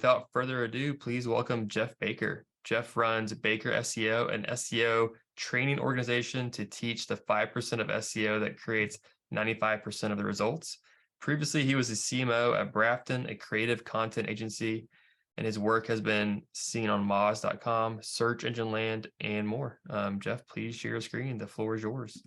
Without further ado, please welcome Jeff Baker. Jeff runs Baker SEO, an SEO training organization to teach the 5% of SEO that creates 95% of the results. Previously, he was the CMO at Brafton, a creative content agency, and his work has been seen on Moz.com, Search Engine Land, and more. Jeff, please share your screen. The floor is yours.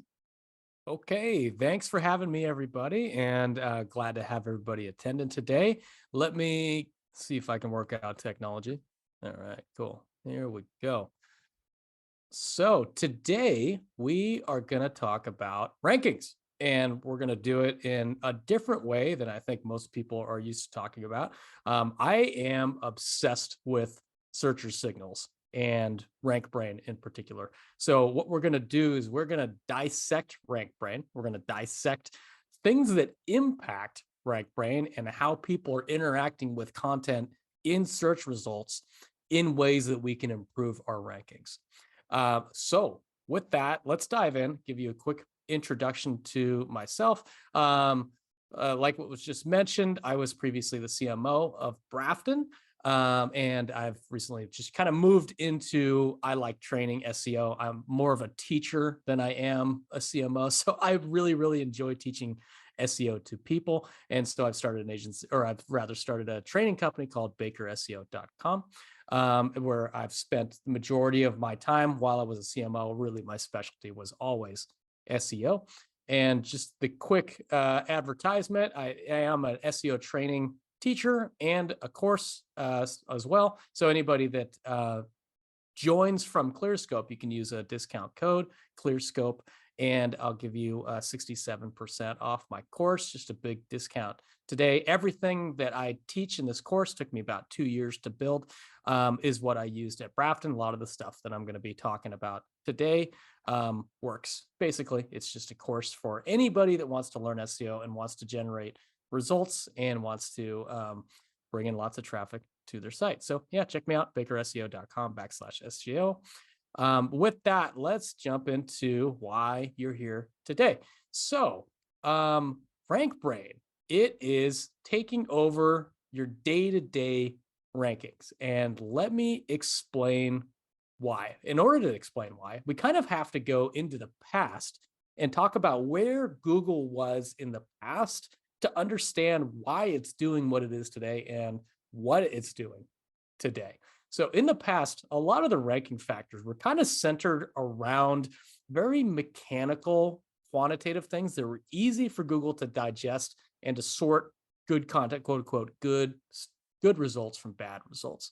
Okay, thanks for having me, everybody, and glad to have everybody attending today. Let me see if I can work out technology. All right, cool. Here we go. So today we are going to talk about rankings, and we're going to do it in a different way than I think most people are used to talking about. I am obsessed with searcher signals and RankBrain in particular. So what we're going to do is we're going to dissect RankBrain. We're going to dissect things that impact RankBrain and how people are interacting with content in search results in ways that we can improve our rankings. So with that, let's dive in, give you a quick introduction to myself. Like what was just mentioned, I was previously the CMO of Brafton. And I've recently just kind of moved into, I like training SEO. I'm more of a teacher than I am a CMO. So I really, really enjoy teaching SEO to people. And so I've started an agency, or I've rather started a training company called BakerSEO.com, where I've spent the majority of my time while I was a CMO. Really, my specialty was always SEO. And just the quick advertisement, I am an SEO training teacher and a course as well. So anybody that joins from ClearScope, you can use a discount code ClearScope, and I'll give you 67% off my course, just a big discount today. Everything that I teach in this course took me about 2 years to build, is what I used at Brafton. A lot of the stuff that I'm going to be talking about today works. Basically, it's just a course for anybody that wants to learn SEO and wants to generate results and wants to bring in lots of traffic to their site. So yeah, check me out, bakerseo.com/SEO. With that, let's jump into why you're here today. So RankBrain, it is taking over your day-to-day rankings. And let me explain why. In order to explain why, we kind of have to go into the past and talk about where Google was in the past to understand why it's doing what it is today and what it's doing today. So in the past, a lot of the ranking factors were kind of centered around very mechanical, quantitative things that were easy for Google to digest and to sort good content, quote unquote, good results from bad results.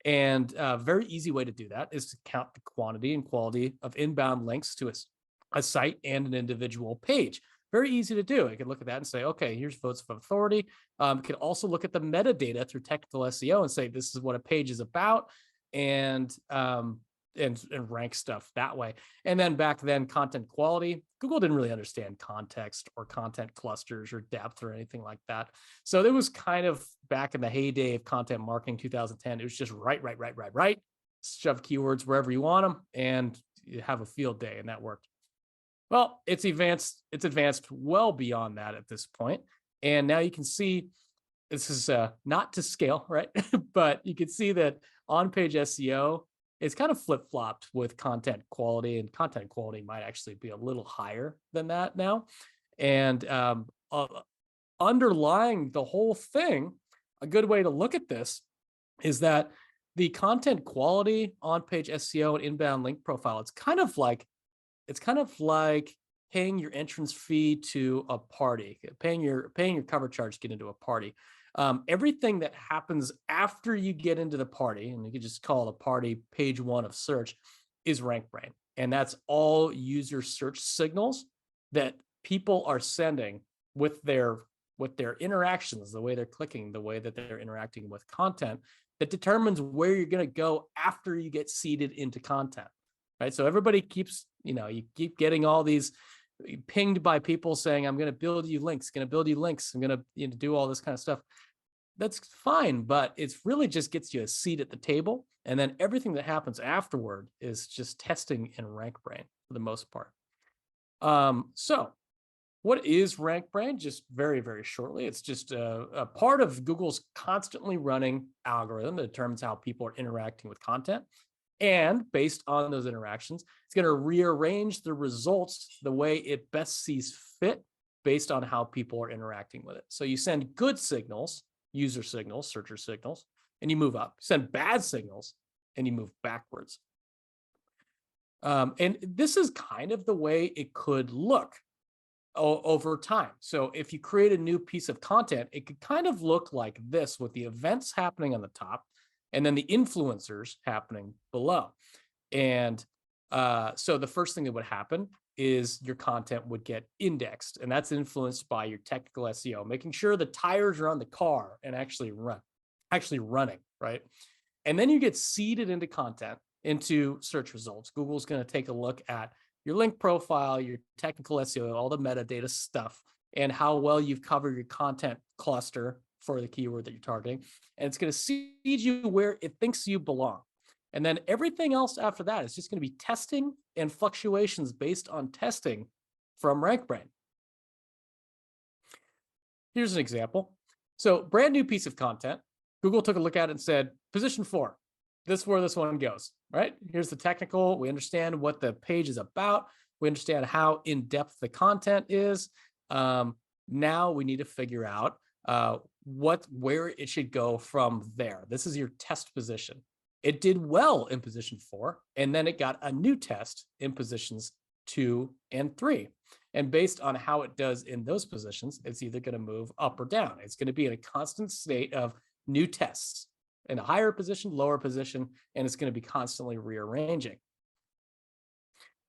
And a very easy way to do that is to count the quantity and quality of inbound links to a site and an individual page. Very easy to do. I can look at that and say, okay, here's votes of authority. Can also look at the metadata through technical SEO and say, this is what a page is about, and rank stuff that way. And then back then, content quality, Google didn't really understand context or content clusters or depth or anything like that. So it was kind of back in the heyday of content marketing, 2010, it was just write, shove keywords wherever you want them, and you have a field day, and that worked. Well, it's advanced well beyond that at this point. And now you can see, this is not to scale, right? But you can see that on-page SEO is kind of flip-flopped with content quality, and content quality might actually be a little higher than that now. And underlying the whole thing, a good way to look at this is that the content quality, on-page SEO, and inbound link profile, it's kind of like paying your entrance fee to a party, paying your cover charge to get into a party. Everything that happens after you get into the party, and you can just call it a party, page one of search, is RankBrain. And that's all user search signals that people are sending with their interactions, the way they're clicking, the way that they're interacting with content, that determines where you're going to go after you get seeded into content. Right. So everybody keeps, you keep getting all these pinged by people saying, I'm going to build you links, I'm going to do all this kind of stuff. That's fine, but it's really just gets you a seat at the table. And then everything that happens afterward is just testing in RankBrain for the most part. So What is RankBrain? Just very, very shortly, it's just a part of Google's constantly running algorithm that determines how people are interacting with content. And based on those interactions, it's going to rearrange the results the way it best sees fit based on how people are interacting with it. So you send good signals, user signals, searcher signals, and you move up. Send bad signals and you move backwards. And this is kind of the way it could look over time. So if you create a new piece of content, it could kind of look like this with the events happening on the top and then the influencers happening below. And so the first thing that would happen is your content would get indexed, and that's influenced by your technical SEO, making sure the tires are on the car and actually running, right? And then you get seeded into content, into search results. Google's going to take a look at your link profile, your technical SEO, all the metadata stuff, and how well you've covered your content cluster for the keyword that you're targeting. And it's going to seed you where it thinks you belong. And then everything else after that is just going to be testing and fluctuations based on testing from RankBrain. Here's an example. So brand new piece of content. Google took a look at it and said, position 4. This is where this one goes, right? Here's the technical. We understand what the page is about. We understand how in-depth the content is. Now we need to figure out where it should go from there. This is your test position. It did well in position 4, and then it got a new test in positions 2 and 3. And based on how it does in those positions, it's either going to move up or down. It's going to be in a constant state of new tests in a higher position, lower position, and it's going to be constantly rearranging.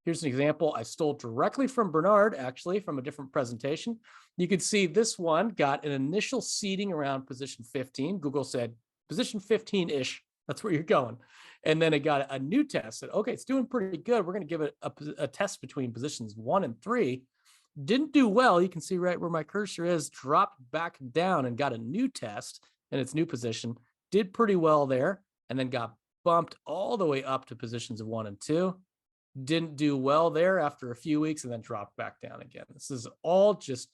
Here's an example I stole directly from Bernard, actually, from a different presentation. You can see this one got an initial seeding around position 15. Google said, position 15-ish, that's where you're going. And then it got a new test. Said, okay, it's doing pretty good. We're going to give it a test between positions 1 and 3. Didn't do well. You can see right where my cursor is, dropped back down and got a new test in its new position. Did pretty well there, and then got bumped all the way up to positions 1 and 2. Didn't do well there after a few weeks, and then dropped back down again. This is all just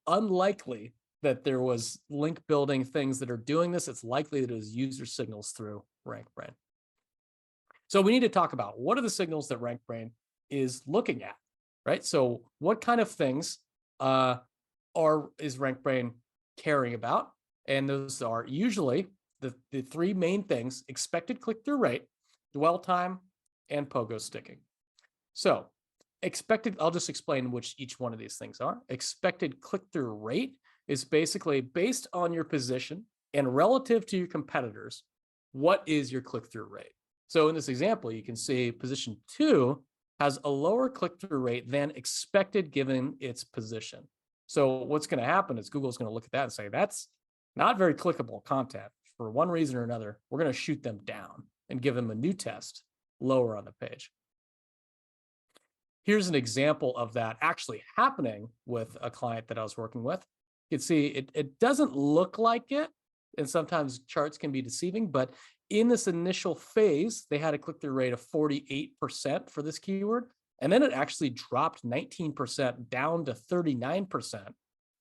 unlikely that there was link building things that are doing this. It's likely that it was user signals through RankBrain. So we need to talk about what are the signals that RankBrain is looking at, right? So what kind of things is RankBrain caring about? And those are usually the 3 main things: expected click-through rate, dwell time, and pogo sticking. So expected, I'll just explain which each one of these things are. Expected click-through rate is basically based on your position and relative to your competitors, what is your click-through rate? So in this example, you can see position 2 has a lower click-through rate than expected given its position. So what's going to happen is Google's going to look at that and say, that's not very clickable content. For one reason or another, we're going to shoot them down and give them a new test lower on the page. Here's an example of that actually happening with a client that I was working with. You can see it doesn't look like it, and sometimes charts can be deceiving, but in this initial phase, they had a click-through rate of 48% for this keyword, and then it actually dropped 19% down to 39%.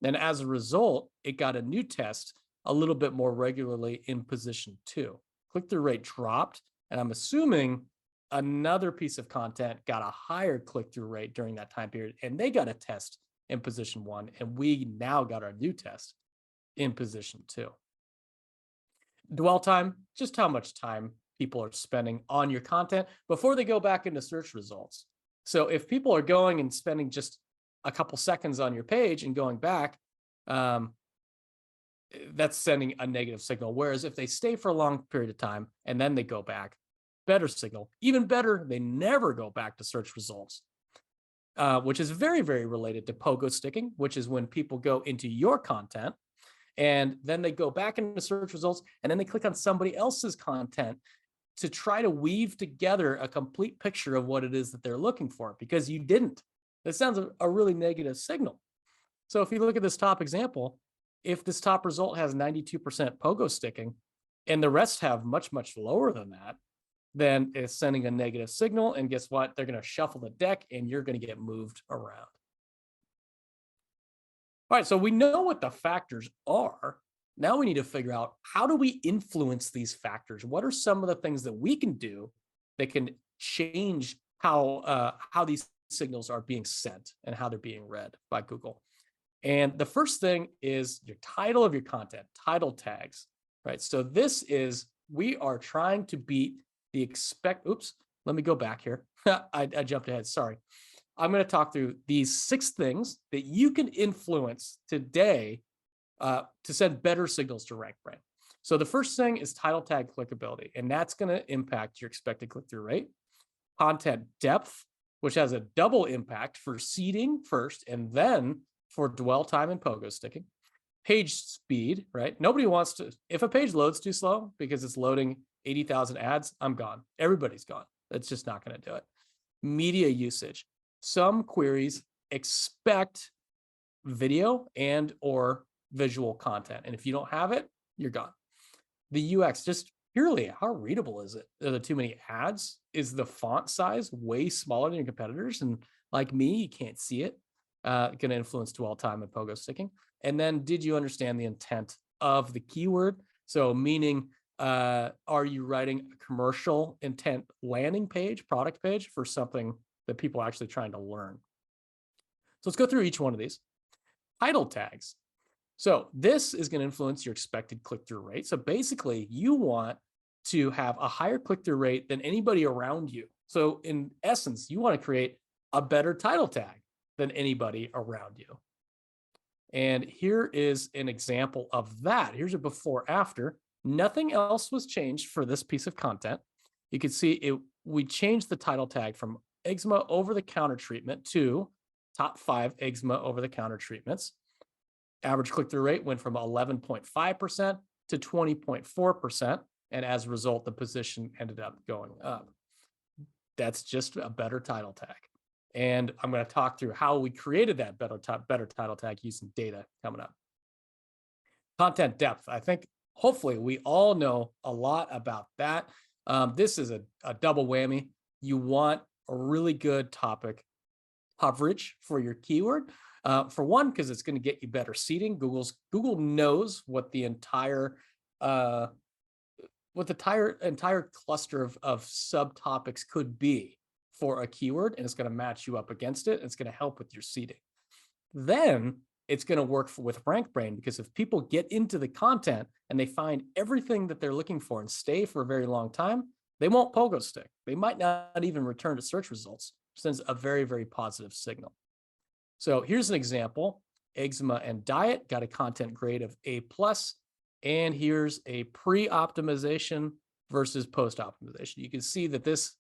And as a result, it got a new test a little bit more regularly in position 2. Click-through rate dropped, and I'm assuming another piece of content got a higher click-through rate during that time period, and they got a test in position 1, and we now got our new test in position 2. Dwell time, just how much time people are spending on your content before they go back into search results. So if people are going and spending just a couple seconds on your page and going back, that's sending a negative signal. Whereas if they stay for a long period of time and then they go back, better signal. Even better, they never go back to search results, which is very, very related to pogo sticking, which is when people go into your content and then they go back into search results and then they click on somebody else's content to try to weave together a complete picture of what it is that they're looking for, because you didn't. That sounds a really negative signal. So if you look at this top example, if this top result has 92% pogo sticking and the rest have much, much lower than that, then it's sending a negative signal. And guess what? They're going to shuffle the deck and you're going to get moved around. All right, so we know what the factors are. Now we need to figure out, how do we influence these factors? What are some of the things that we can do that can change how these signals are being sent and how they're being read by Google? And the first thing is your title of your content, title tags, right? So this is, we are trying to beat the oops, let me go back here. I jumped ahead, sorry. I'm going to talk through these 6 things that you can influence today to send better signals to RankBrain. So the first thing is title tag clickability, and that's going to impact your expected click-through rate. Content depth, which has a double impact for seeding first, and then for dwell time and pogo sticking. Page speed, right? Nobody wants to, if a page loads too slow because it's loading 80,000 ads, I'm gone. Everybody's gone. That's just not going to do it. Media usage. Some queries expect video and or visual content. And if you don't have it, you're gone. The UX, just purely, how readable is it? Are there too many ads? Is the font size way smaller than your competitors? And like me, you can't see it. Going to influence dwell time and pogo sticking. And then, did you understand the intent of the keyword? So meaning, are you writing a commercial intent landing page, product page for something that people are actually trying to learn? So let's go through each one of these. Title tags. So this is going to influence your expected click-through rate. So basically, you want to have a higher click-through rate than anybody around you. So in essence, you want to create a better title tag than anybody around you. And here is an example of that. Here's a before after. Nothing else was changed for this piece of content. You can see it. We changed the title tag from eczema over-the-counter treatment to top 5 eczema over-the-counter treatments. Average click-through rate went from 11.5% to 20.4%. And as a result, the position ended up going up. That's just a better title tag. And I'm going to talk through how we created that better title tag using data coming up. Content depth. I think hopefully we all know a lot about that. This is a double whammy. You want a really good topic coverage for your keyword. For one, because it's going to get you better seeding. Google knows what the entire cluster of subtopics could be for a keyword, and it's going to match you up against it. And it's going to help with your seeding. Then it's going to work with RankBrain, because if people get into the content and they find everything that they're looking for and stay for a very long time, they won't pogo stick. They might not even return to search results. Sends a very, very positive signal. So here's an example. Eczema and diet got a content grade of A+. And here's a pre-optimization versus post-optimization. You can see that this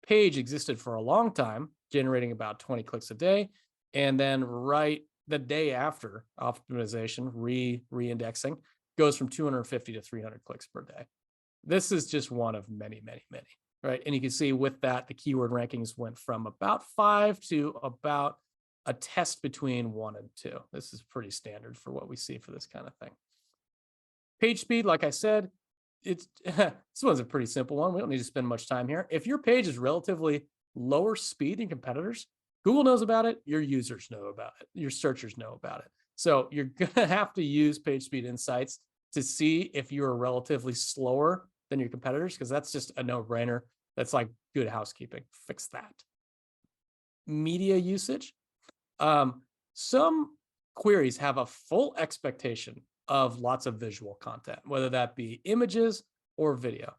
page existed for a long time, generating about 20 clicks a day. And then right the day after optimization, re-indexing, goes from 250 to 300 clicks per day. This is just one of many, many, many, right? And you can see with that, the keyword rankings went from about 5 to about a test between 1 and 2. This is pretty standard for what we see for this kind of thing. Page speed, like I said, it's this one's a pretty simple one. We don't need to spend much time here. If your page is relatively lower speed than competitors, Google knows about it, your users know about it, your searchers know about it. So you're gonna have to use page speed insights to see if you're relatively slower than your competitors, because that's just a no-brainer. That's like good housekeeping. Fix that. Media usage. Some queries have a full expectation of lots of visual content, whether that be images or video.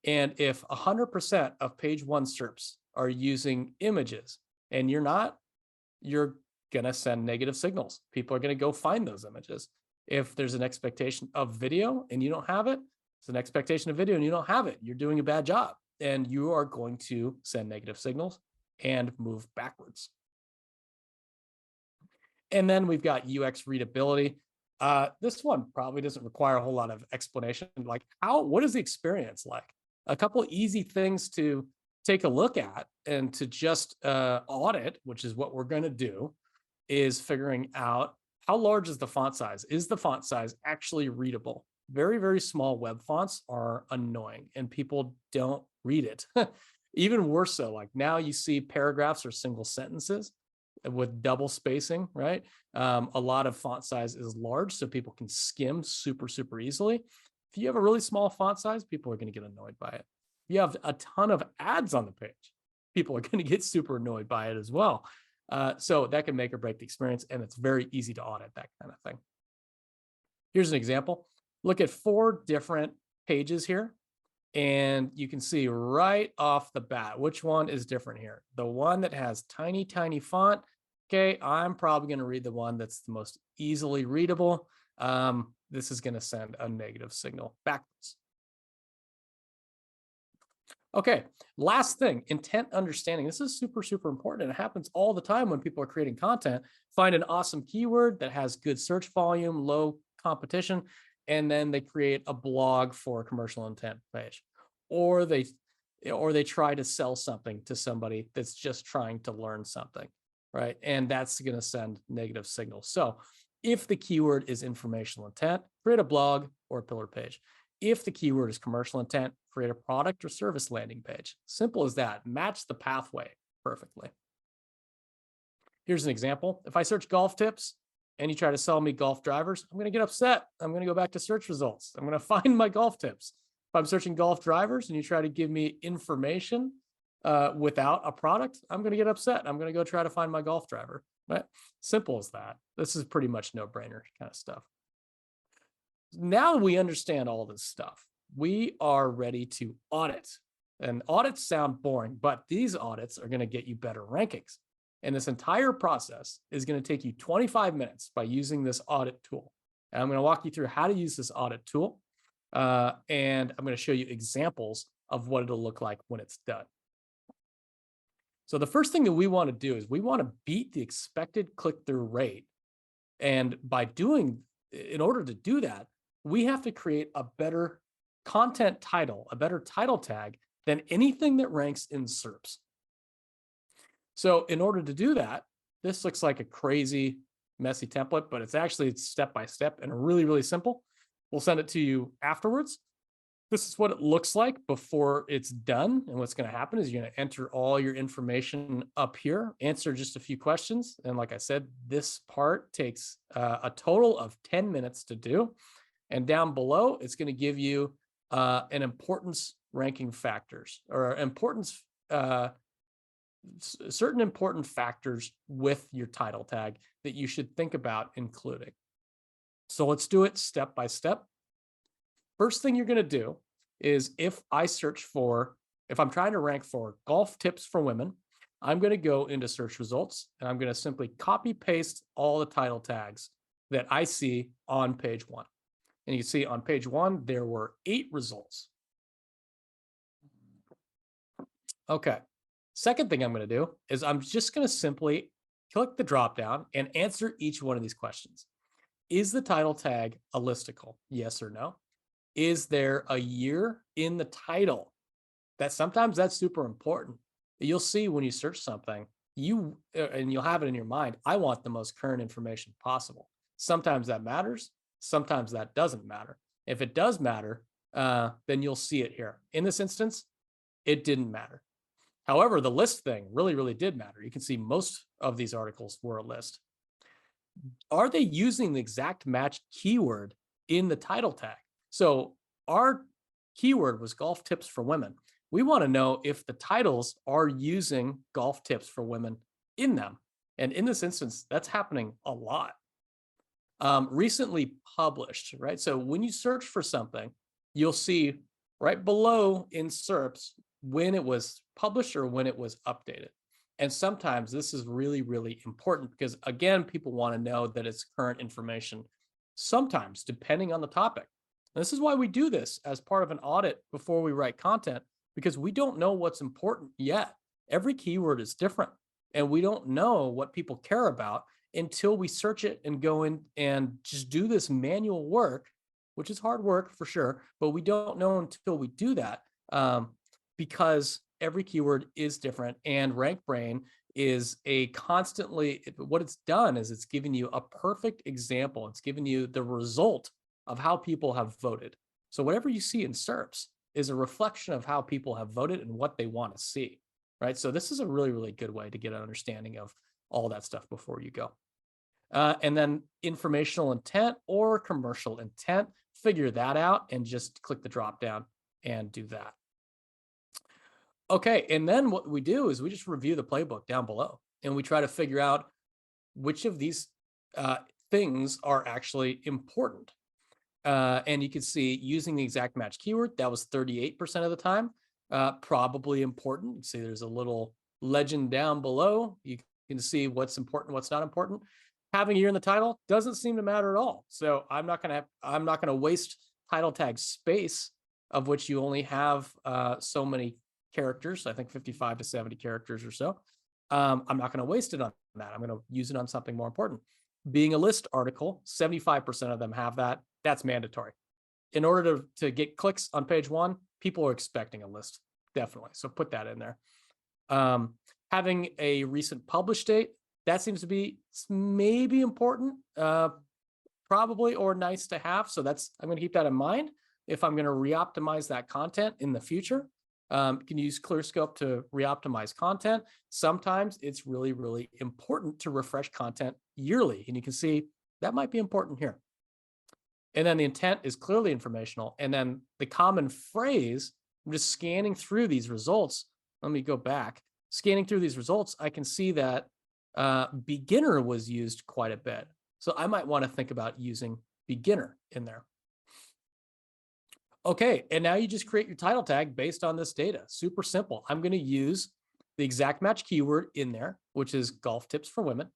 And if 100% of page 1 SERPs are using images and you're not, you're going to send negative signals. People are going to go find those images. If there's an expectation of video and you don't have it, it's an expectation of video and you don't have it, you're doing a bad job, and you are going to send negative signals and move backwards. And then we've got UX readability. This one probably doesn't require a whole lot of explanation. Like, what is the experience like? A couple easy things to take a look at and to just audit, which is what we're going to do, is figuring out how large is the font size? Is the font size actually readable? Very, very small web fonts are annoying and people don't read it. Even worse so, like now you see paragraphs or single sentences. with double spacing, right? A lot of font size is large, so people can skim super, super easily. If you have a really small font size, people are going to get annoyed by it. If you have a ton of ads on the page, people are going to get super annoyed by it as well. So that can make or break the experience, and it's very easy to audit that kind of thing. Here's an example. Look at 4 different pages here, and you can see right off the bat which one is different here. The one that has tiny, tiny font. Okay, I'm probably going to read the one that's the most easily readable. This is going to send a negative signal backwards. Okay, last thing, intent understanding. This is super, super important. It happens all the time when people are creating content. Find an awesome keyword that has good search volume, low competition, and then they create a blog for a commercial intent page. Or they try to sell something to somebody that's just trying to learn something, right? And that's going to send negative signals. So if the keyword is informational intent, create a blog or a pillar page. If the keyword is commercial intent, create a product or service landing page. Simple as that. Match the pathway perfectly. Here's an example. If I search golf tips and you try to sell me golf drivers, I'm going to get upset. I'm going to go back to search results. I'm going to find my golf tips. If I'm searching golf drivers and you try to give me information without a product, I'm going to get upset. I'm going to go try to find my golf driver. Right? Simple as that. This is pretty much no-brainer kind of stuff. Now we understand all this stuff, we are ready to audit. And audits sound boring, but these audits are going to get you better rankings. And this entire process is going to take you 25 minutes by using this audit tool. And I'm going to walk you through how to use this audit tool. And I'm going to show you examples of what it'll look like when it's done. So the first thing that we want to do is we want to beat the expected click-through rate. And in order to do that, we have to create a better content title, a better title tag than anything that ranks in SERPs. So in order to do that, this looks like a crazy, messy template, but it's actually step-by-step and really, really simple. We'll send it to you afterwards. This is what it looks like before it's done. And what's going to happen is you're going to enter all your information up here, answer just a few questions. And like I said, this part takes a total of 10 minutes to do. And down below, it's going to give you an importance ranking factors or certain important factors with your title tag that you should think about including. So let's do it step by step. First thing you're going to do is if I'm trying to rank for golf tips for women, I'm going to go into search results and I'm going to simply copy paste all the title tags that I see on page 1. And you can see on page 1, there were 8 results. Okay. Second thing I'm going to do is I'm just going to simply click the dropdown and answer each one of these questions. Is the title tag a listicle? Yes or no? Is there a year in the title? Sometimes that's super important. You'll see when you search something, and you'll have it in your mind, I want the most current information possible. Sometimes that matters. Sometimes that doesn't matter. If it does matter, then you'll see it here. In this instance, it didn't matter. However, the list thing really, really did matter. You can see most of these articles were a list. Are they using the exact match keyword in the title tag? So our keyword was golf tips for women. We want to know if the titles are using golf tips for women in them. And in this instance, that's happening a lot. Recently published, right? So when you search for something, you'll see right below in SERPs when it was published or when it was updated. And sometimes this is really, really important because, again, people want to know that it's current information, sometimes depending on the topic. And this is why we do this as part of an audit before we write content, because we don't know what's important yet. Every keyword is different, and we don't know what people care about until we search it and go in and just do this manual work, which is hard work for sure, but we don't know until we do that because every keyword is different. And RankBrain is what it's done is it's giving you a perfect example. It's giving you the result of how people have voted. So whatever you see in SERPs is a reflection of how people have voted and what they want to see, right? So this is a really, really good way to get an understanding of all that stuff before you go. And then informational intent or commercial intent, figure that out and just click the drop down and do that. Okay, and then what we do is we just review the playbook down below and we try to figure out which of these things are actually important. And you can see using the exact match keyword, that was 38% of the time, probably important. You see there's a little legend down below. You can see what's important, what's not important. Having a year in the title doesn't seem to matter at all. So I'm not gonna waste title tag space, of which you only have so many characters. I think 55 to 70 characters or so. I'm not gonna waste it on that. I'm gonna use it on something more important. Being a list article, 75% of them have that. That's mandatory. In order to get clicks on page one, people are expecting a list, definitely. So put that in there. Having a recent publish date, that seems to be maybe important, probably, or nice to have. So I'm going to keep that in mind if I'm going to re-optimize that content in the future. You can use ClearScope to re-optimize content. Sometimes it's really, really important to refresh content yearly. And you can see that might be important here. And then the intent is clearly informational. And then the common phrase, I'm just scanning through these results. Let me go back. Scanning through these results, I can see that beginner was used quite a bit. So I might want to think about using beginner in there. Okay, and now you just create your title tag based on this data. Super simple. I'm going to use the exact match keyword in there, which is golf tips for women.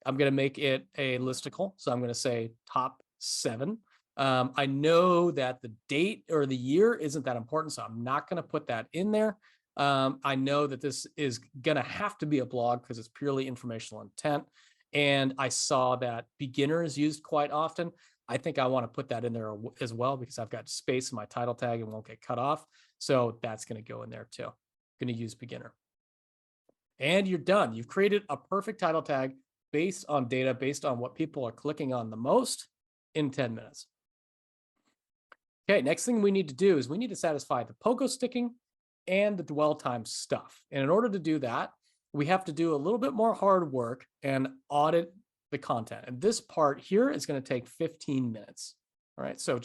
I'm going to make it a listicle. So I'm going to say top 7. I know that the date or the year isn't that important, so I'm not going to put that in there. I know that this is going to have to be a blog because it's purely informational intent. And I saw that beginner is used quite often. I think I want to put that in there as well because I've got space in my title tag and won't get cut off. So that's going to go in there too. I'm going to use beginner. And you're done. You've created a perfect title tag based on data, based on what people are clicking on the most in 10 minutes. Okay, next thing we need to do is we need to satisfy the pogo sticking and the dwell time stuff. And in order to do that, we have to do a little bit more hard work and audit the content. And this part here is going to take 15 minutes. All right, so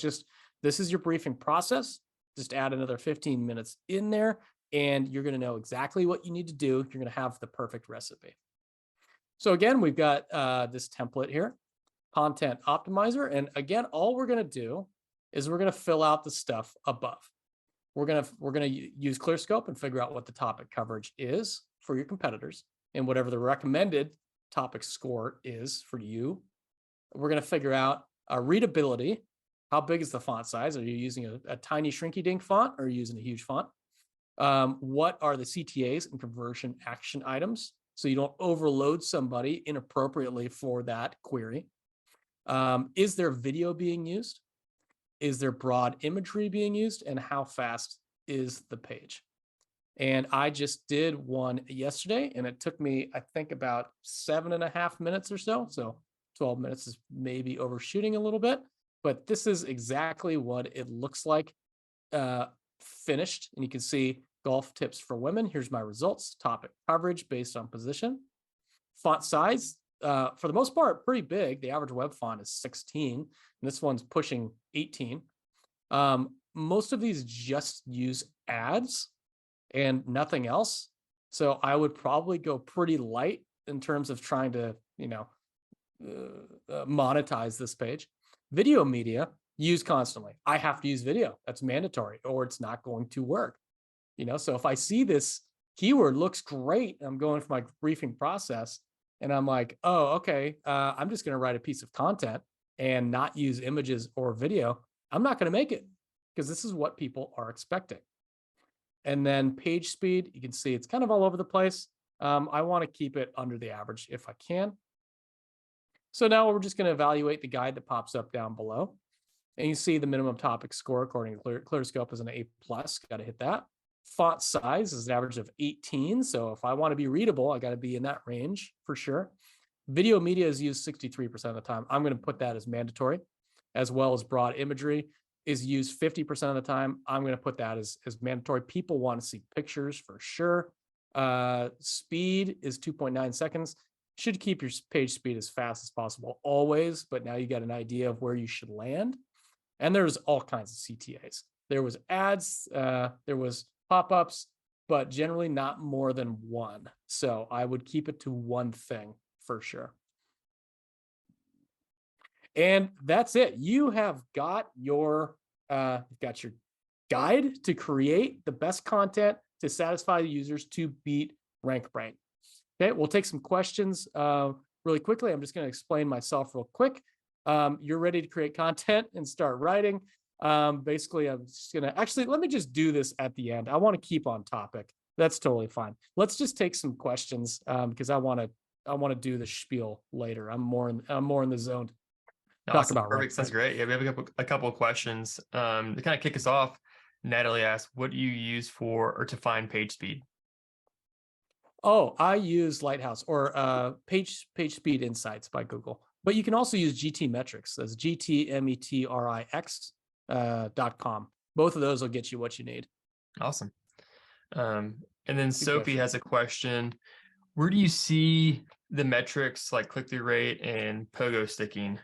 this is your briefing process. Just add another 15 minutes in there and you're going to know exactly what you need to do. You're going to have the perfect recipe. So again, we've got this template here, content optimizer. And again, all we're going to do is we're going to fill out the stuff above. We're going to use ClearScope and figure out what the topic coverage is for your competitors and whatever the recommended topic score is for you. We're going to figure out readability. How big is the font size? Are you using a tiny shrinky dink font or are you using a huge font? What are the CTAs and conversion action items? So you don't overload somebody inappropriately for that query. Is there video being used? Is there broad imagery being used? And how fast is the page? And I just did one yesterday and it took me, I think, about 7.5 minutes or so. So 12 minutes is maybe overshooting a little bit, but this is exactly what it looks like finished. And you can see golf tips for women. Here's my results, topic coverage based on position. Font size, for the most part, pretty big. The average web font is 16, and this one's pushing 18. Most of these just use ads and nothing else. So I would probably go pretty light in terms of trying to, monetize this page. Video media, use constantly. I have to use video. That's mandatory or it's not going to work. So if I see this keyword looks great, I'm going for my briefing process and I'm like, oh, okay, I'm just going to write a piece of content and not use images or video. I'm not going to make it because this is what people are expecting. And then page speed, you can see it's kind of all over the place. I want to keep it under the average if I can. So now we're just going to evaluate the guide that pops up down below. And you see the minimum topic score according to ClearScope is an A+, got to hit that. Font size is an average of 18. So if I want to be readable, I got to be in that range for sure. Video media is used 63% of the time. I'm going to put that as mandatory, as well as broad imagery is used 50% of the time. I'm going to put that as mandatory. People want to see pictures for sure. Speed is 2.9 seconds. should keep your page speed as fast as possible always, but now you got an idea of where you should land. And there's all kinds of CTAs. There was ads, there was pop-ups, but generally not more than one. So I would keep it to one thing for sure. And that's it. You have got your guide to create the best content to satisfy the users to beat RankBrain. Okay, we'll take some questions really quickly. I'm just going to explain myself real quick. You're ready to create content and start writing. Basically, I'm just going to actually let me just do this at the end. I want to keep on topic. That's totally fine. Let's just take some questions because I want to do the spiel later. I'm more in the zone. Talk about Perfect. Sounds great. Yeah, we have a couple of questions. To kind of kick us off, Natalie asked, what do you use for or to find page speed? Oh, I use Lighthouse or Page Speed Insights by Google. But you can also use GT Metrics. That's GTmetrix.com. Both of those will get you what you need. Awesome. And then Sophie has a question. Where do you see the metrics like click-through rate and pogo sticking?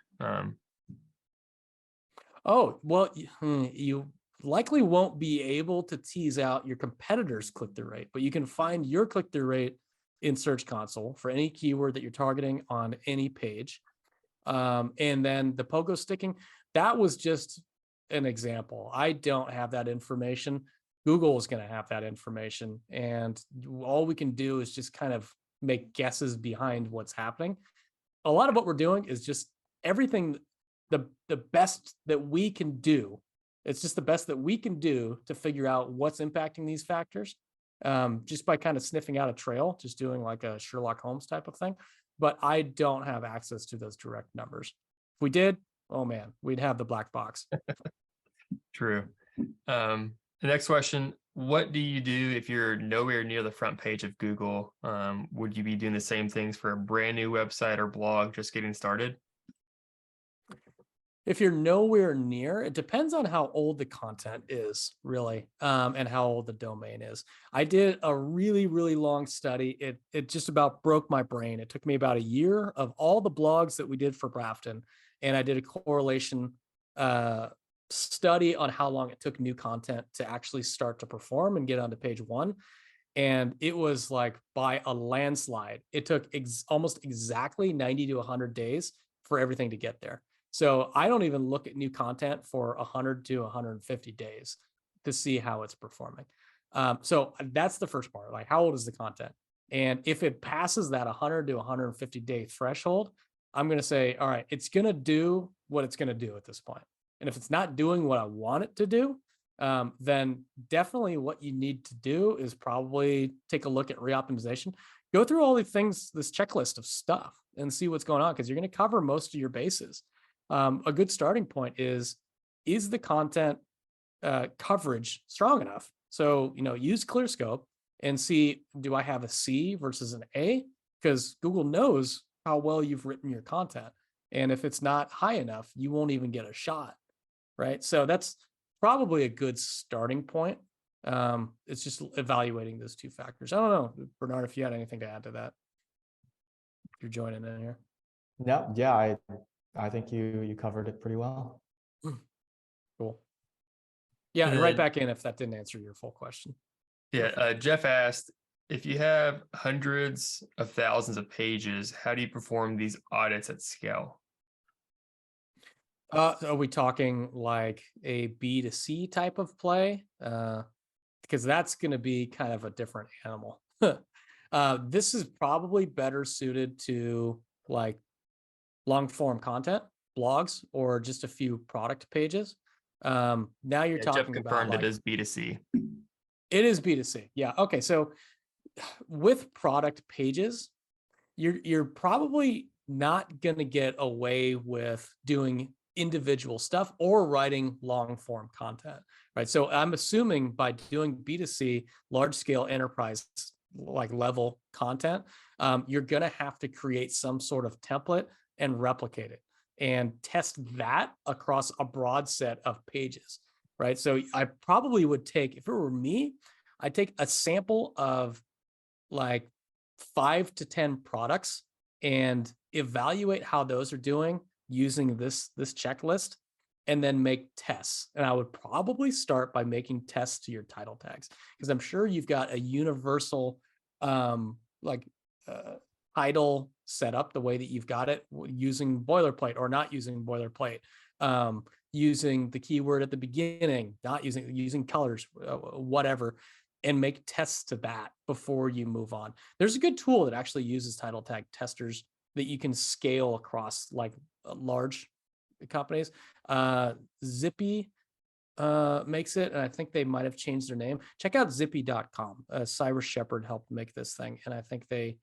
Oh, well, you likely won't be able to tease out your competitors' click-through rate, but you can find your click-through rate in Search Console for any keyword that you're targeting on any page. And then the pogo sticking, that was just an example. I don't have that information. Google is going to have that information. And all we can do is just kind of make guesses behind what's happening. A lot of what we're doing is just everything, the best that we can do. It's just the best that we can do to figure out what's impacting these factors. Just by kind of sniffing out a trail, just doing like a Sherlock Holmes type of thing. But I don't have access to those direct numbers. If we did, oh man, we'd have the black box. True. The next question, what do you do if you're nowhere near the front page of Google? Would you be doing the same things for a brand new website or blog just getting started? If you're nowhere near, it depends on how old the content is, really, and how old the domain is. I did a really, really long study. It just about broke my brain. It took me about a year of all the blogs that we did for Brafton, and I did a correlation study on how long it took new content to actually start to perform and get onto page one. And it was like by a landslide. It took almost exactly 90 to 100 days for everything to get there. So I don't even look at new content for 100 to 150 days to see how it's performing. So that's the first part, like how old is the content? And if it passes that 100 to 150 day threshold, I'm going to say, all right, it's going to do what it's going to do at this point. And if it's not doing what I want it to do, then definitely what you need to do is probably take a look at reoptimization. Go through all the things, this checklist of stuff, and see what's going on, because you're going to cover most of your bases. A good starting point is the content coverage strong enough? So, use ClearScope and see, do I have a C versus an A? Because Google knows how well you've written your content. And if it's not high enough, you won't even get a shot, right? So that's probably a good starting point. It's just evaluating those two factors. I don't know, Bernard, if you had anything to add to that. If you're joining in here. Yeah, I think you covered it pretty well. Cool. Yeah, and right back in if that didn't answer your full question. Yeah, Jeff asked, if you have hundreds of thousands of pages, how do you perform these audits at scale? Are we talking like a B2C type of play? Because that's going to be kind of a different animal. This is probably better suited to like long form content, blogs, or just a few product pages. Now you're talking Jeff about confirmed it is B2C. It is B2C. Yeah. Okay. So with product pages, you're probably not going to get away with doing individual stuff or writing long form content, right? So I'm assuming by doing B2C, large scale enterprise like level content, you're going to have to create some sort of template and replicate it and test that across a broad set of pages, right? So I probably would take, if it were me, I'd take a sample of like 5 to 10 products and evaluate how those are doing using this checklist, and then make tests. And I would probably start by making tests to your title tags, because I'm sure you've got a universal like title set up the way that you've got it, using boilerplate or not using boilerplate, using the keyword at the beginning, not using colors, whatever, and make tests to that before you move on. There's a good tool that actually uses title tag testers that you can scale across like large companies. Zippy makes it, and I think they might have changed their name. Check out zippy.com. Cyrus Shepard helped make this thing, and I think they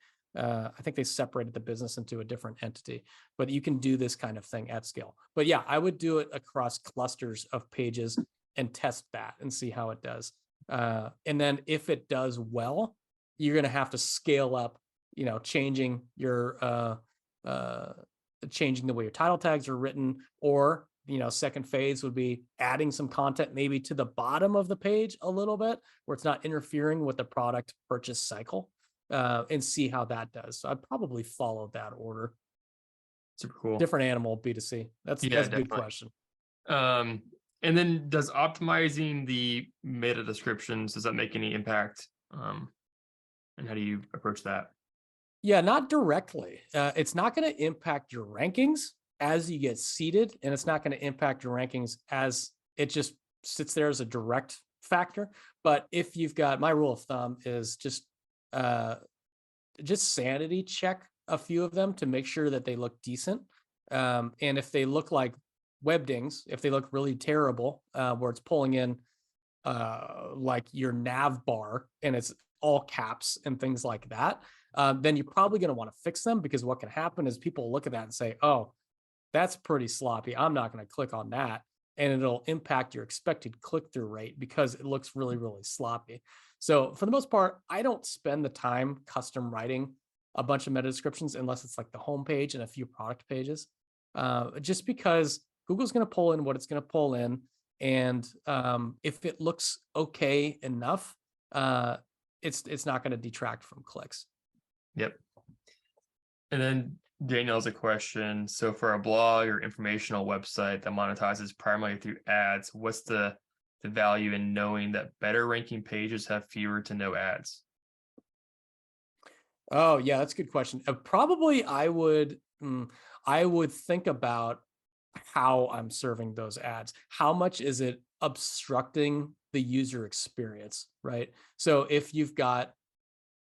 separated the business into a different entity, but you can do this kind of thing at scale. But yeah, I would do it across clusters of pages and test that and see how it does. And then if it does well, you're going to have to scale up, changing your changing the way your title tags are written, or second phase would be adding some content maybe to the bottom of the page a little bit, where it's not interfering with the product purchase cycle, and see how that does. So I'd probably follow that order. Super cool. Different animal, B2C. That's a good question. And then does optimizing the meta descriptions, does that make any impact? And how do you approach that? Yeah, not directly. It's not going to impact your rankings as you get seated, and it's not going to impact your rankings as it just sits there as a direct factor. But if you've got, my rule of thumb is just sanity check a few of them to make sure that they look decent. And if they look like webdings, if they look really terrible, where it's pulling in like your nav bar and it's all caps and things like that, then you're probably going to want to fix them, because what can happen is people look at that and say, oh, that's pretty sloppy, I'm not going to click on that. And it'll impact your expected click-through rate because it looks really, really sloppy. So for the most part, I don't spend the time custom writing a bunch of meta descriptions unless it's like the homepage and a few product pages, just because Google's going to pull in what it's going to pull in. And if it looks okay enough, it's not going to detract from clicks. Yep. And then Daniel has a question. So for a blog or informational website that monetizes primarily through ads, what's the value in knowing that better ranking pages have fewer to no ads? Oh yeah, that's a good question. Probably I would think about how I'm serving those ads. How much is it obstructing the user experience, right? So if you've got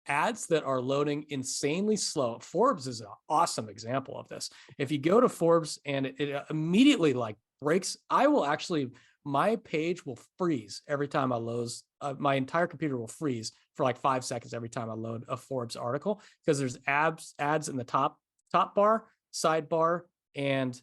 ads that are loading insanely slow, Forbes is an awesome example of this. If you go to Forbes and it immediately like breaks, my page will freeze every time I load. My entire computer will freeze for like 5 seconds every time I load a Forbes article, because there's ads in the top bar, sidebar, and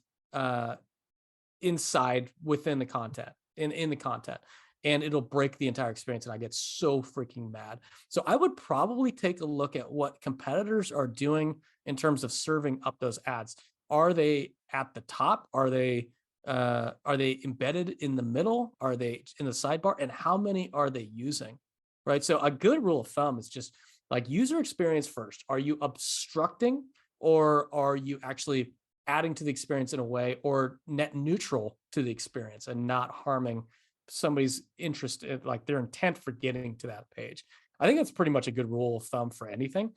inside within the content, in the content, and it'll break the entire experience, and I get so freaking mad. So I would probably take a look at what competitors are doing in terms of serving up those ads. Are they at the top? Are they embedded in the middle? Are they in the sidebar? And how many are they using? Right. So a good rule of thumb is just like user experience first. Are you obstructing, or are you actually adding to the experience in a way, or net neutral to the experience and not harming somebody's interest, like their intent for getting to that page? I think that's pretty much a good rule of thumb for anything.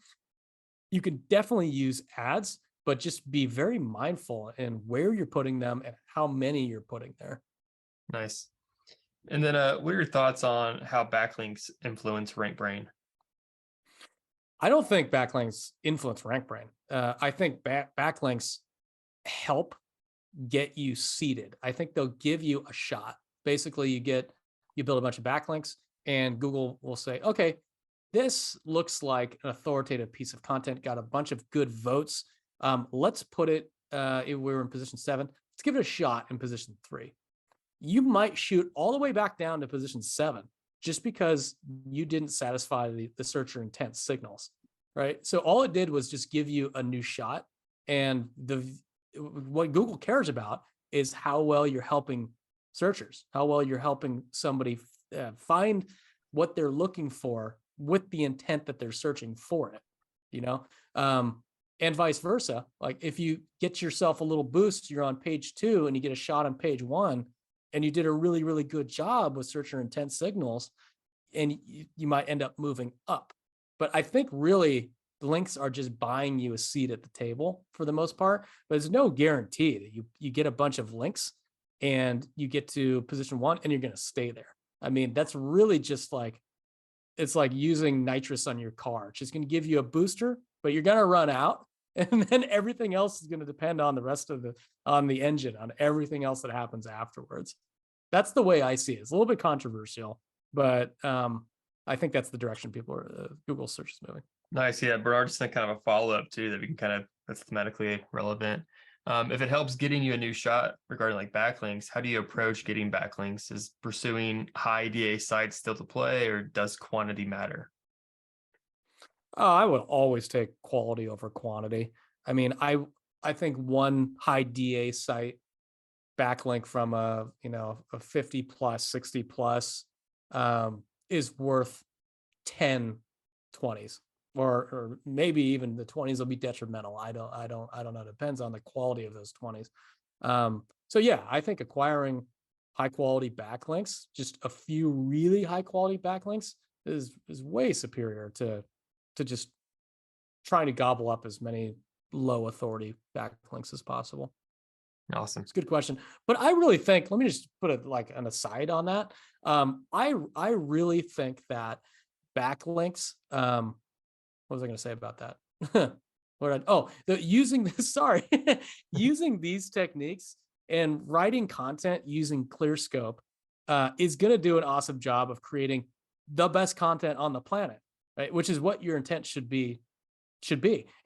You can definitely use ads, but just be very mindful in where you're putting them and how many you're putting there. Nice. And then what are your thoughts on how backlinks influence RankBrain? I don't think backlinks influence RankBrain. I think backlinks help get you seated. I think they'll give you a shot. Basically, you build a bunch of backlinks, and Google will say, okay, this looks like an authoritative piece of content, got a bunch of good votes. Let's put it, if we're in position 7, let's give it a shot in position 3. You might shoot all the way back down to position 7 just because you didn't satisfy the searcher intent signals, right? So all it did was just give you a new shot. And what Google cares about is how well you're helping searchers, how well you're helping somebody find what they're looking for with the intent that they're searching for it, And vice versa. Like if you get yourself a little boost, you're on page 2 and you get a shot on page 1, and you did a really, really good job with searcher intent signals, and you might end up moving up. But I think really links are just buying you a seat at the table for the most part, but there's no guarantee that you get a bunch of links and you get to position 1 and you're going to stay there. I mean, that's really just like, it's like using nitrous on your car. It's just going to give you a booster, but you're going to run out. And then everything else is going to depend on the rest of on the engine, on everything else that happens afterwards. That's the way I see it. It's a little bit controversial, but I think that's the direction Google search is moving. Nice. Yeah. Bernard, just kind of a follow-up too, that we can kind of, that's thematically relevant. If it helps getting you a new shot regarding like backlinks, how do you approach getting backlinks? Is pursuing high DA sites still to play, or does quantity matter? I would always take quality over quantity. I mean, I think one high DA site backlink from a 50 plus, 60 plus is worth 10 20s, or maybe even the 20s will be detrimental. I don't know. It depends on the quality of those 20s. So yeah, I think acquiring high quality backlinks, just a few really high quality backlinks, is way superior to just trying to gobble up as many low authority backlinks as possible. Awesome. It's a good question. But I really think, let me just put it like an aside on that. I really think that backlinks, what was I going to say about that? Using this, sorry, using these techniques and writing content using ClearScope is going to do an awesome job of creating the best content on the planet, right? Which is what your intent should be.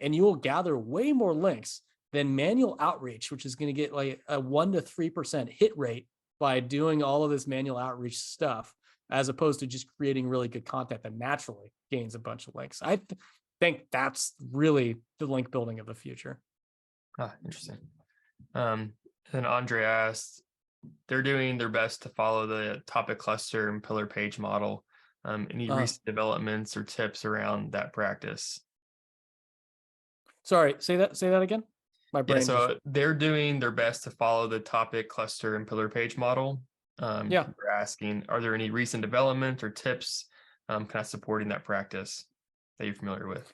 And you will gather way more links than manual outreach, which is going to get like a 1 to 3% hit rate by doing all of this manual outreach stuff, as opposed to just creating really good content that naturally gains a bunch of links. I think that's really the link building of the future. Interesting. And Andre asked, they're doing their best to follow the topic cluster and pillar page model. Any recent developments or tips around that practice? Sorry, say that again. My brain. Yeah, so they're doing their best to follow the topic cluster and pillar page model. They're asking, are there any recent developments or tips kind of supporting that practice that you're familiar with?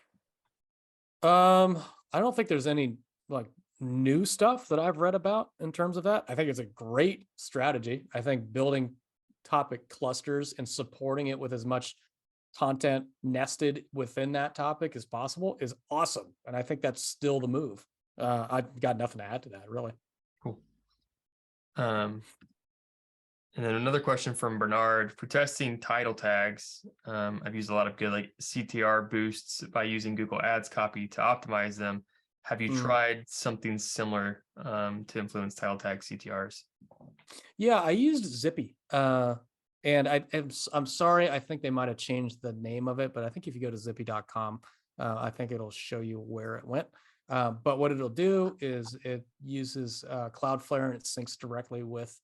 I don't think there's any like new stuff that I've read about in terms of that. I think it's a great strategy. I think building topic clusters and supporting it with as much content nested within that topic as possible is awesome. And I think that's still the move. I've got nothing to add to that, really. Cool. And then another question from Bernard: for testing title tags, I've used a lot of good like CTR boosts by using Google Ads copy to optimize them. Have you tried something similar to influence title tag CTRs? Yeah, I used Zippy. And I'm sorry, I think they might have changed the name of it, but I think if you go to zippy.com, I think it'll show you where it went. But what it'll do is it uses Cloudflare, and it syncs directly with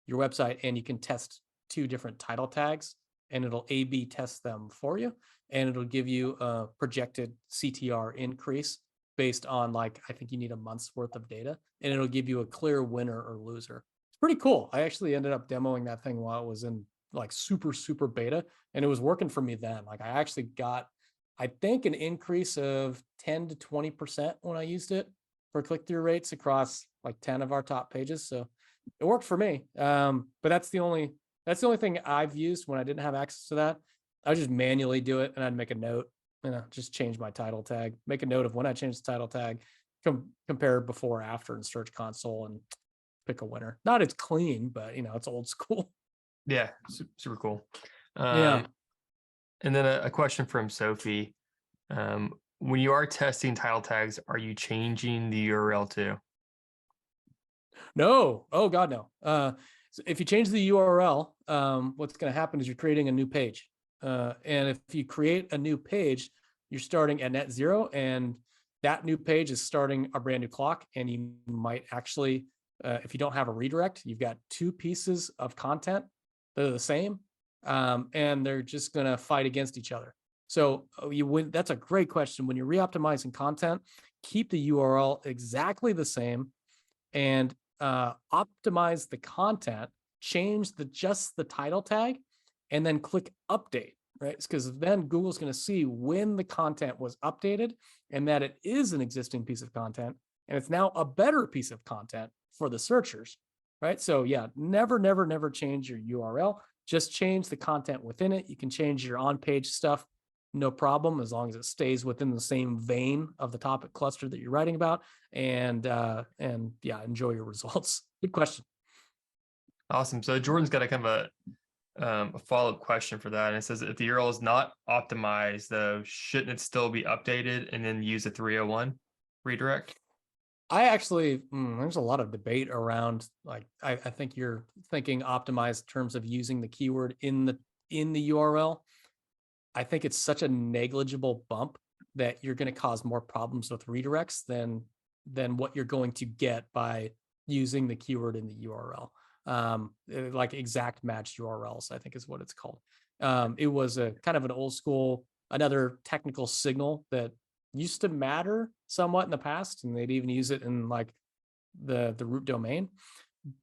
your website, and you can test 2 different title tags, and it'll A/B test them for you, and it'll give you a projected CTR increase based on, like, I think you need a month's worth of data, and it'll give you a clear winner or loser. It's pretty cool. I actually ended up demoing that thing while it was in like super beta, and it was working for me then. Like I actually got, I think, an increase of 10 to 20% when I used it for click-through rates across like 10 of our top pages. So it worked for me. But that's the only thing I've used when I didn't have access to that. I would just manually do it, and I'd make a note, just change my title tag, make a note of when I changed the title tag, compare before or after in Search Console, and pick a winner. Not as clean, but it's old school. Yeah, super cool. Yeah. And then a question from Sophie. When you are testing title tags, are you changing the URL too? No. Oh God, no. So if you change the URL, what's going to happen is you're creating a new page. And if you create a new page, you're starting at net zero, and that new page is starting a brand new clock. And you might actually, if you don't have a redirect, you've got 2 pieces of content that are the same, and they're just going to fight against each other. So that's a great question. When you're reoptimizing content, keep the URL exactly the same and optimize the content, change just the title tag, and then click update, right? Because then Google's going to see when the content was updated and that it is an existing piece of content and it's now a better piece of content for the searchers, right? So yeah, never change your URL. Just change the content within it. You can change your on-page stuff, no problem, as long as it stays within the same vein of the topic cluster that you're writing about. And yeah, enjoy your results. Good question. Awesome. So Jordan's got a kind of a follow-up question for that. And it says, if the URL is not optimized, though, shouldn't it still be updated and then use a 301 redirect? I actually, there's a lot of debate around, like, I think you're thinking optimized in terms of using the keyword in the URL. I think it's such a negligible bump that you're going to cause more problems with redirects than what you're going to get by using the keyword in the URL. Like exact match URLs, I think is what it's called. It was a kind of an old school, another technical signal that used to matter somewhat in the past, and they'd even use it in like the root domain.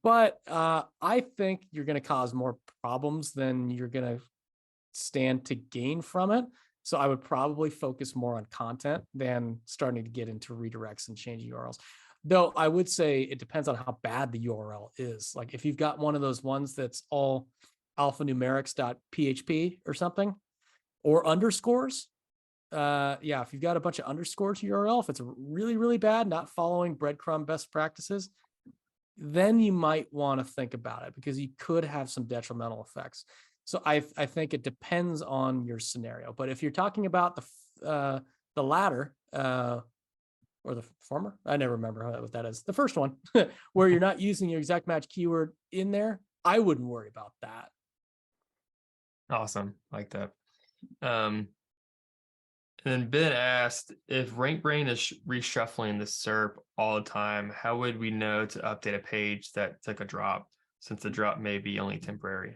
But I think you're going to cause more problems than you're going to stand to gain from it. So I would probably focus more on content than starting to get into redirects and changing URLs. Though I would say it depends on how bad the URL is. Like if you've got one of those ones that's all alphanumerics.php or something, or underscores, yeah, if you've got a bunch of underscores URL, if it's really, really bad, not following breadcrumb best practices, then you might want to think about it because you could have some detrimental effects. So I think it depends on your scenario. But if you're talking about the latter, or the former, I never remember what that is. The first one, where you're not using your exact match keyword in there, I wouldn't worry about that. Awesome, like that. And then Ben asked, if RankBrain is reshuffling the SERP all the time, how would we know to update a page that took a drop, since the drop may be only temporary?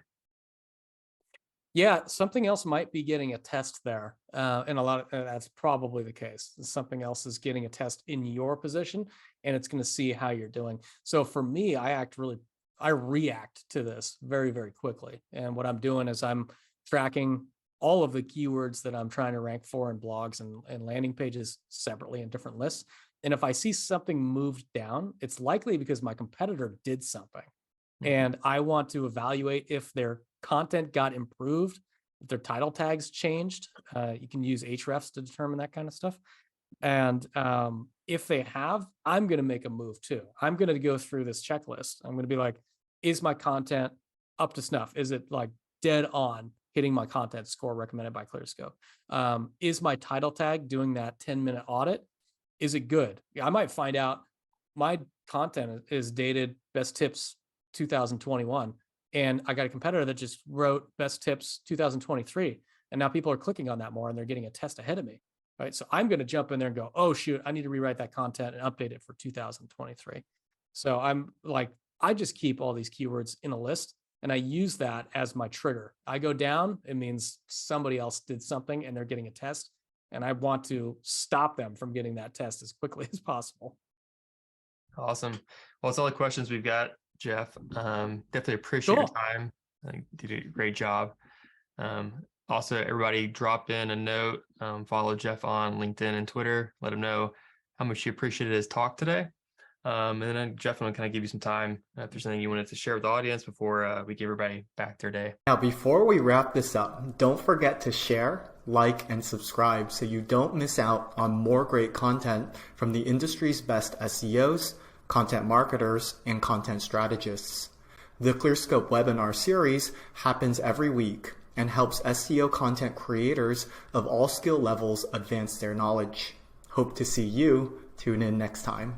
Yeah, something else might be getting a test there. And that's probably the case. Something else is getting a test in your position, and it's going to see how you're doing. So for me, I react to this very, very quickly. And what I'm doing is I'm tracking all of the keywords that I'm trying to rank for in blogs and landing pages separately in different lists. And if I see something moved down, it's likely because my competitor did something. And I want to evaluate if their content got improved, if their title tags changed. You can use hrefs to determine that kind of stuff. And if they have, I'm going to make a move too. I'm going to go through this checklist. I'm going to be like, is my content up to snuff? Is it like dead on hitting my content score recommended by ClearScope? Is my title tag doing that 10-minute audit? Is it good? I might find out my content is dated best tips 2021. And I got a competitor that just wrote best tips 2023. And now people are clicking on that more and they're getting a test ahead of me. Right. So I'm going to jump in there and go, oh, shoot, I need to rewrite that content and update it for 2023. So I'm like, I just keep all these keywords in a list and I use that as my trigger. I go down, it means somebody else did something and they're getting a test. And I want to stop them from getting that test as quickly as possible. Awesome. Well, that's all the questions we've got, Jeff. Definitely appreciate your time. I think you did a great job. Also, everybody drop in a note, follow Jeff on LinkedIn and Twitter, let him know how much you appreciated his talk today. And then Jeff, I'm going to kind of give you some time if there's anything you wanted to share with the audience before we give everybody back their day. Now, before we wrap this up, don't forget to share, like, and subscribe so you don't miss out on more great content from the industry's best SEOs, content marketers, and content strategists. The ClearScope webinar series happens every week and helps SEO content creators of all skill levels advance their knowledge. Hope to see you. Tune in next time.